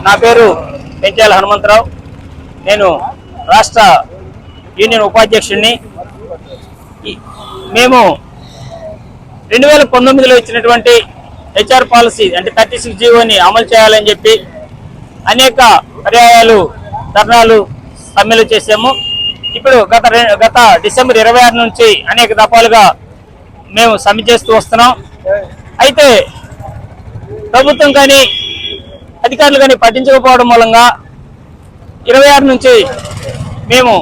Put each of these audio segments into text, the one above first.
నా పేరు పెంచాల హనుమంతరావు. నేను రాష్ట్ర యూనియన్ ఉపాధ్యక్షుడిని. మేము 2019లో ఇచ్చినటువంటి హెచ్ఆర్ పాలసీ అంటే 36 జీవోని అమలు చేయాలని చెప్పి అనేక పర్యాయాలు ధర్నాలు సమ్మెలు చేసాము. ఇప్పుడు గత డిసెంబర్ 26 నుంచి అనేక దఫాలుగా మేము సమ్మె చేస్తూ వస్తున్నాం. అయితే ప్రభుత్వం కానీ అధికారులు కానీ పట్టించకపోవడం మూలంగా 26 నుంచి మేము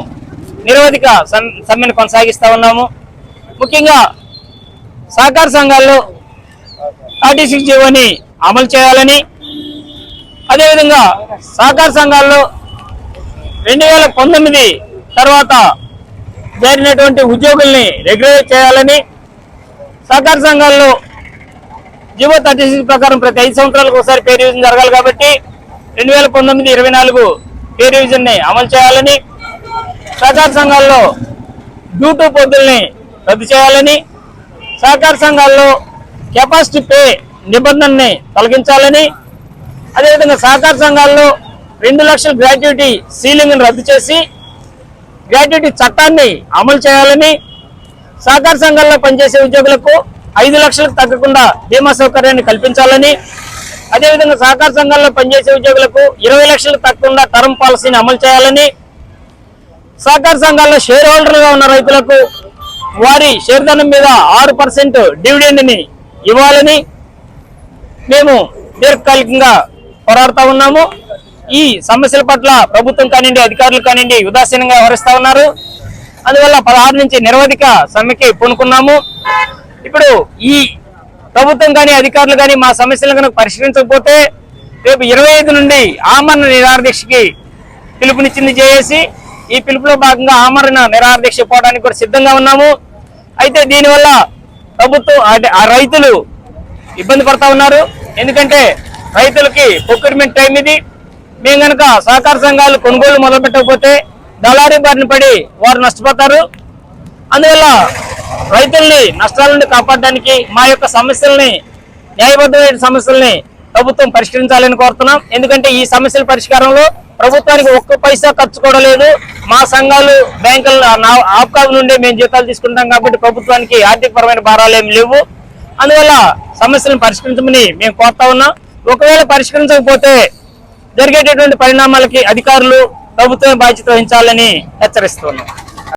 నిరవధిక సమ్మెను కొనసాగిస్తూ ఉన్నాము. ముఖ్యంగా సహకార సంఘాల్లో 36 జీవోని అమలు చేయాలని, అదేవిధంగా సహకార సంఘాల్లో 2019 తర్వాత జరిగినటువంటి ఉద్యోగుల్ని రెగ్యులర్ చేయాలని, సహకార సంఘాల్లో జీవో 36 ప్రకారం ప్రతి 5 సంవత్సరాలకు ఒకసారి పే రివిజన్ జరగాలి కాబట్టి 2019-24 పే రివిజన్ ని అమలు చేయాలని, సహకార సంఘాల్లో డ్యూటీ పొద్దుల్ని రద్దు చేయాలని, సహకార సంఘాల్లో కెపాసిటీ పే నిబంధనని తొలగించాలని, అదేవిధంగా సహకార సంఘాల్లో 2 లక్షల గ్రాట్యుటీ సీలింగ్ రద్దు చేసి గ్రాట్యుటీ చట్టాన్ని అమలు చేయాలని, సహకార సంఘాల్లో పనిచేసే ఉద్యోగులకు 5 లక్షలకు తగ్గకుండా బీమా సౌకర్యాన్ని కల్పించాలని, అదేవిధంగా సహకార సంఘాల్లో పనిచేసే ఉద్యోగులకు 20 లక్షలకు తగ్గకుండా టర్మ్ పాలసీని అమలు చేయాలని, సహకార సంఘాల్లో షేర్ హోల్డర్గా ఉన్న రైతులకు వారి షేర్ ధనం మీద 6% డివిడెండ్ని ఇవ్వాలని మేము దీర్ఘకాలికంగా పోరాడుతూ ఉన్నాము. ఈ సమస్యల పట్ల ప్రభుత్వం కానివ్వండి, అధికారులు కానివ్వండి ఉదాసీనంగా వ్యవహరిస్తూ ఉన్నారు. అందువల్ల 16 నుంచి నిరవధిక సమ్మెకి పూనుకున్నాము. ఇప్పుడు ఈ ప్రభుత్వం కానీ అధికారులు కానీ మా సమస్యలను కనుక పరిష్కరించకపోతే రేపు 25 నుండి ఆమరణ నిరాహారదీక్షకి పిలుపునిచ్చింది చేసి ఈ పిలుపులో భాగంగా ఆమరణ నిరాహారదీక్ష పోవడానికి కూడా సిద్ధంగా ఉన్నాము. అయితే దీనివల్ల ప్రభుత్వం ఆ రైతులు ఇబ్బంది పడతా ఉన్నారు. ఎందుకంటే రైతులకి ప్రొక్యూర్మెంట్ టైం ఇది. మేము కనుక సహకార సంఘాలు కొనుగోలు మొదలుపెట్టకపోతే దళారీ బారిన పడి వారు నష్టపోతారు. అందువల్ల రైతుల్ని నష్టాల నుండి కాపాడడానికి మా యొక్క సమస్యల్ని, న్యాయబద్ధమైన సమస్యల్ని ప్రభుత్వం పరిష్కరించాలని కోరుతున్నాం. ఎందుకంటే ఈ సమస్యల పరిష్కారంలో ప్రభుత్వానికి 1 పైసా ఖర్చు కూడా లేదు. మా సంఘాలు బ్యాంకుల ఆప్కాబ్ నుండి మేము జీతాలు తీసుకుంటాం కాబట్టి ప్రభుత్వానికి ఆర్థికపరమైన భారాలు ఏమి లేవు. అందువల్ల సమస్యలను పరిష్కరించమని మేము కోరుతా ఉన్నాం. ఒకవేళ పరిష్కరించకపోతే జరిగేటటువంటి పరిణామాలకి అధికారులు ప్రభుత్వం బాధ్యత వహించాలని హెచ్చరిస్తున్నాం.